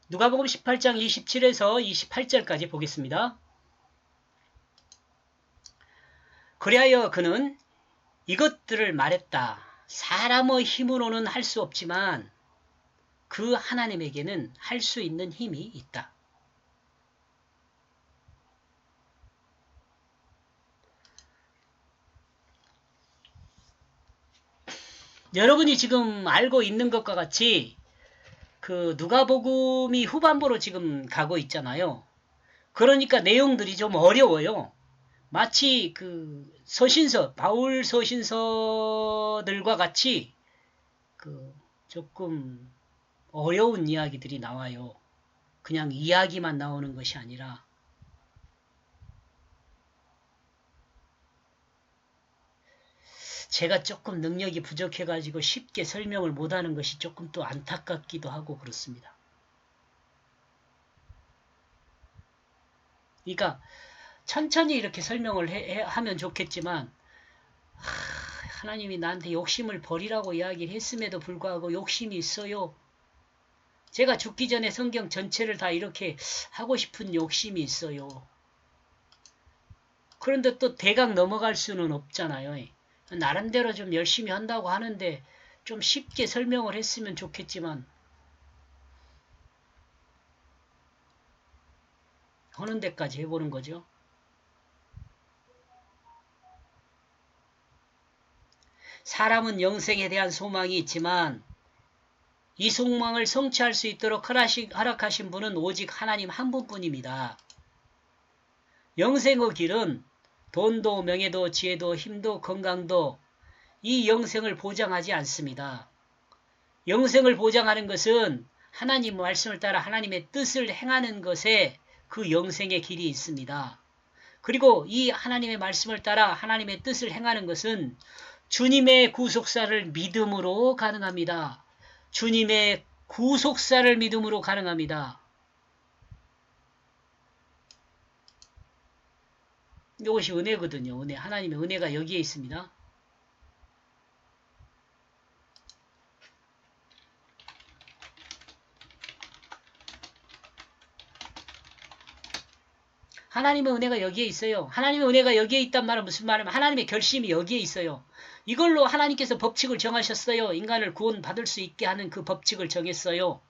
누가복음 18장 27에서 28절까지 보겠습니다. 그리하여 그는 이것들을 말했다. 사람의 힘으로는 할 수 없지만 그 하나님에게는 할 수 있는 힘이 있다. 여러분이 지금 알고 있는 것과 같이 그 누가복음이 후반부로 지금 가고 있잖아요. 그러니까 내용들이 좀 어려워요. 마치 그 서신서, 바울 서신서들과 같이 그 조금 어려운 이야기들이 나와요. 그냥 이야기만 나오는 것이 아니라 제가 조금 능력이 부족해가지고 쉽게 설명을 못하는 것이 조금 또 안타깝기도 하고 그렇습니다. 그러니까 천천히 이렇게 설명을 하면 좋겠지만 하나님이 나한테 욕심을 버리라고 이야기를 했음에도 불구하고 욕심이 있어요. 제가 죽기 전에 성경 전체를 다 이렇게 하고 싶은 욕심이 있어요. 그런데 또 대강 넘어갈 수는 없잖아요. 나름대로 좀 열심히 한다고 하는데 좀 쉽게 설명을 했으면 좋겠지만 하는 데까지 해보는 거죠. 사람은 영생에 대한 소망이 있지만 이 소망을 성취할 수 있도록 허락하신 분은 오직 하나님 한 분뿐입니다. 영생의 길은 돈도 명예도 지혜도 힘도 건강도 이 영생을 보장하지 않습니다. 영생을 보장하는 것은 하나님 말씀을 따라 하나님의 뜻을 행하는 것에 그 영생의 길이 있습니다. 그리고 이 하나님의 말씀을 따라 하나님의 뜻을 행하는 것은 주님의 구속사를 믿음으로 가능합니다. 주님의 구속사를 믿음으로 가능합니다. 이것이 은혜거든요. 은혜. 하나님의 은혜가 여기에 있습니다. 하나님의 은혜가 여기에 있어요. 하나님의 은혜가 여기에 있단 말은 무슨 말이냐면 하나님의 결심이 여기에 있어요. 이걸로 하나님께서 법칙을 정하셨어요. 인간을 구원받을 수 있게 하는 그 법칙을 정했어요.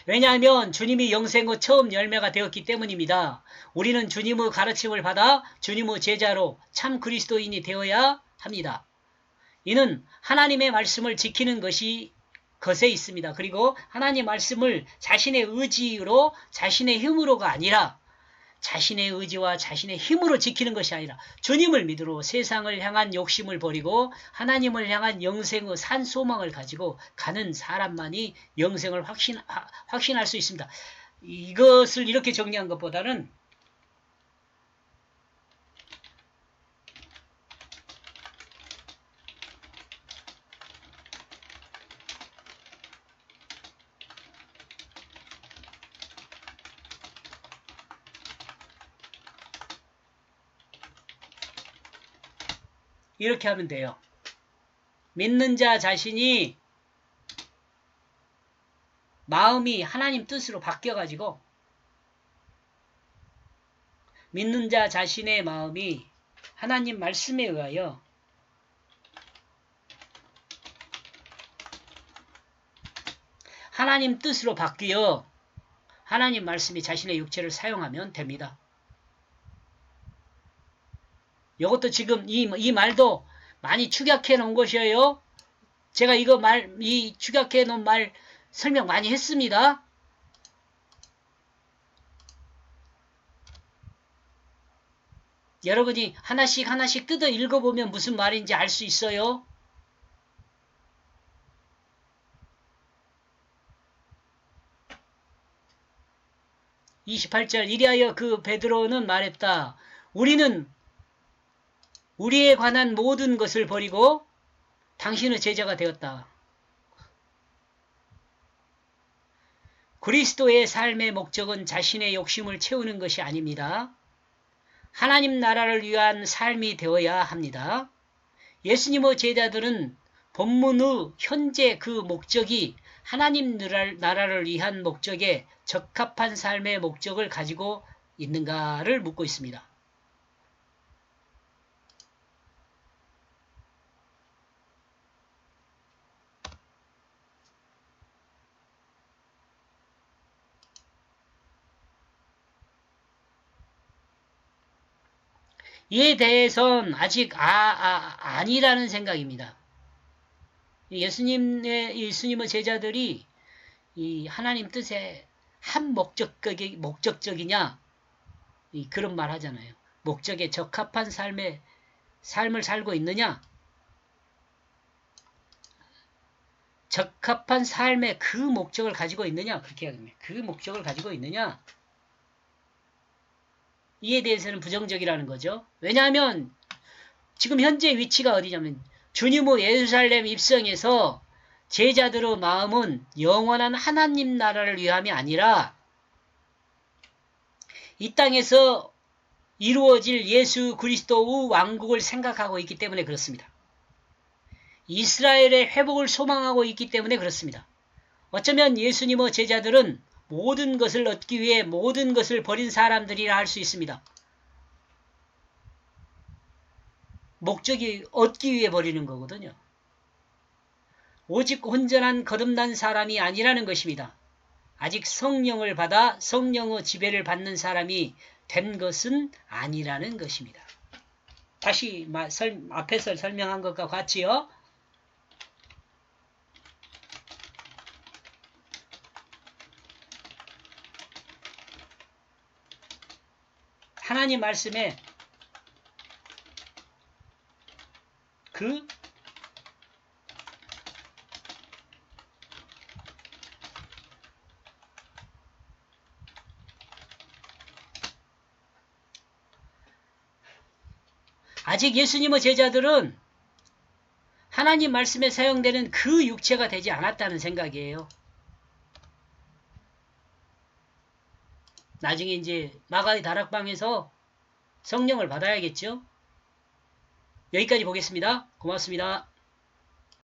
왜냐하면 주님이 영생의 처음 열매가 되었기 때문입니다. 우리는 주님의 가르침을 받아 주님의 제자로 참 그리스도인이 되어야 합니다. 이는 하나님의 말씀을 지키는 것에 있습니다. 그리고 하나님 말씀을 자신의 의지로 자신의 힘으로가 아니라 자신의 의지와 자신의 힘으로 지키는 것이 아니라 주님을 믿으러 세상을 향한 욕심을 버리고 하나님을 향한 영생의 산 소망을 가지고 가는 사람만이 영생을 확신할 수 있습니다. 이것을 이렇게 정리한 것보다는 이렇게 하면 돼요. 믿는 자 자신이 마음이 하나님 뜻으로 바뀌어가지고 믿는 자 자신의 마음이 하나님 말씀에 의하여 하나님 뜻으로 바뀌어 하나님 말씀이 자신의 육체를 사용하면 됩니다. 이것도 지금 이 말도 많이 축약해 놓은 것이에요. 제가 이 축약해 놓은 말 설명 많이 했습니다. 여러분이 하나씩 뜯어 읽어보면 무슨 말인지 알 수 있어요. (28절) 이리하여 그 베드로는 말했다. 우리는 우리에 관한 모든 것을 버리고 당신의 제자가 되었다. 그리스도의 삶의 목적은 자신의 욕심을 채우는 것이 아닙니다. 하나님 나라를 위한 삶이 되어야 합니다. 예수님의 제자들은 본문의 현재 그 목적이 하나님 나라를 위한 목적에 적합한 삶의 목적을 가지고 있는가를 묻고 있습니다. 이에 대해선 아직 아니라는 생각입니다. 예수님의 제자들이 이 하나님 뜻에 한 목적적이냐 그런 말 하잖아요. 목적에 적합한 삶을 살고 있느냐, 적합한 삶의 그 목적을 가지고 있느냐, 그렇게 이야기합니다. 그 목적을 가지고 있느냐, 이에 대해서는 부정적이라는 거죠. 왜냐하면 지금 현재 위치가 어디냐면 주님의 예루살렘 입성에서 제자들의 마음은 영원한 하나님 나라를 위함이 아니라 이 땅에서 이루어질 예수 그리스도의 왕국을 생각하고 있기 때문에 그렇습니다. 이스라엘의 회복을 소망하고 있기 때문에 그렇습니다. 어쩌면 예수님의 제자들은 모든 것을 얻기 위해 모든 것을 버린 사람들이라 할 수 있습니다. 목적이 얻기 위해 버리는 거거든요. 오직 온전한 거듭난 사람이 아니라는 것입니다. 아직 성령을 받아 성령의 지배를 받는 사람이 된 것은 아니라는 것입니다. 다시 앞에서 설명한 것과 같이요. 하나님 말씀에 아직 예수님의 제자들은 하나님 말씀에 사용되는 그 육체가 되지 않았다는 생각이에요. 나중에 이제 마가의 다락방에서 성령을 받아야겠죠? 여기까지 보겠습니다. 고맙습니다.